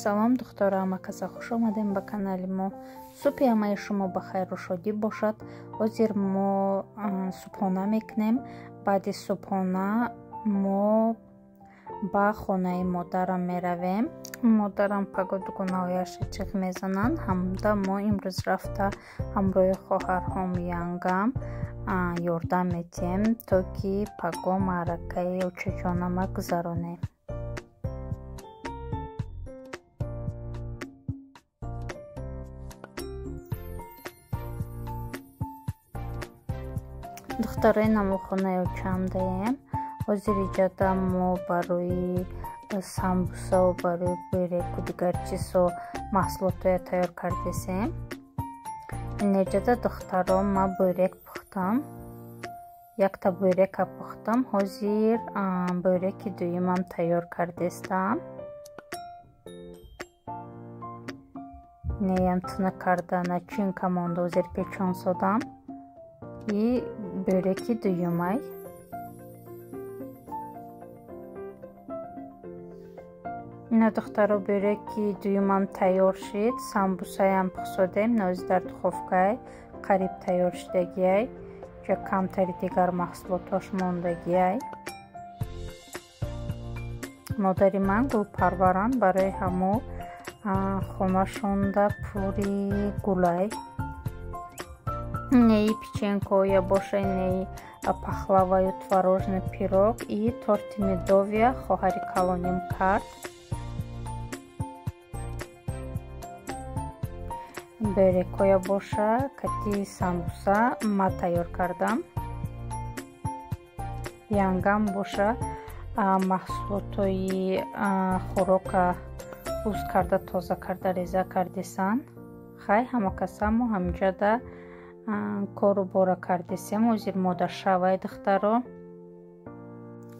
салом духтора Амаказа, хуш омадем ба канали мо. Субҳи ҳамаи шумо ба хайру шодӣ бошад. ҳозир мо субҳона мекунем. баъди субҳона мо ба хонаи модарам меравем. модарам пагоду гунаҳояш ҷиғ мезананд. ҳамда мо имрӯз рафта ҳамроҳи хоҳарҳом янгам ёрдам медиҳем, то ки паго маъракаи учаҷонама гузаронем. духтарои намохонаи учам даем. ҳозир иҷода мо барои самбусаву барои буреку дигар чизо маҳсулотҳоя тайёр кардесем. инеҷода духтаро ма бурек пухтам. якта бурека пухтам. ҳозир буреки дуюмам тайёр кардестам. неям туна карда начинка монда, ҳозир печон содам. И буреки дуюмай. ина духтаро буреки дуюмам тайёр шид. самбусаям пухсодем нози дар духовкай қариб тайёр шудагиай. ҷа камтари дигар маҳсулотош мондагиай. модари ман гулпарваранд, барои ҳамо хонашонда пури гулай. неи печенко я боша, неи пахлаваю творожный пирог и торти медовия хоҳари калоним кард. бурекоя боша, кати самбуса ма тайёр кардам. янгам боша, маҳсулотҳои хӯрока буз карда тоза карда реза кардесам. хай ҳама касамо ҳамҷада кору бора кардесем. ҳозир мода шавай духтаро.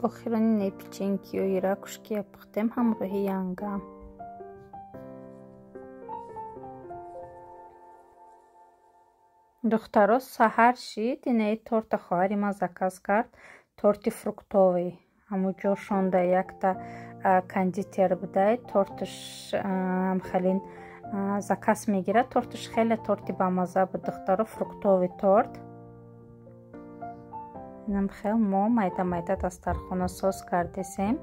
охирони не печенкиёи ракушкия пухтем ҳамроҳи янгам. духтаро саҳар шид. инаи торта хоҳари ман заказ кард. торти фруктовый. ҳамуҷо шонда якта кондитер будай. торташ хамхалин заказ мегирад. торташ хеле торти бамаза буд духтаро. фруктовый торт. инам хел мо майда майда дастархона соз кардесем.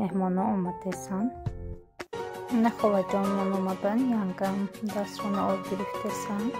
меҳмоно омадесанд. ина холаҷонмон омадан. янгам дастрона об гирифтесанд.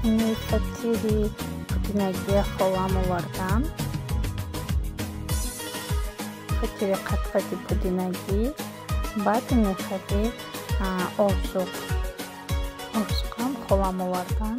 ини фатири пудинагия холам овардам. фатири қатқати пудинагӣ, баъд ини хади орзуқам холам овардам.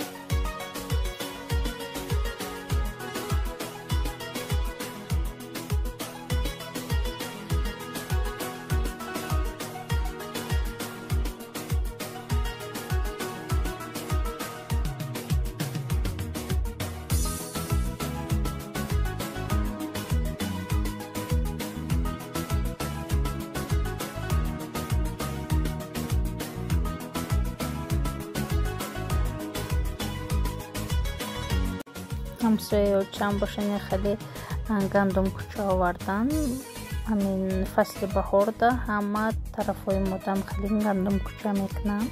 ҳамсояочам бошани хеле гандум куча овардан. ҳамин фасли баҳорда ҳама тарафҳои модам хеле гандум куча мекунанд.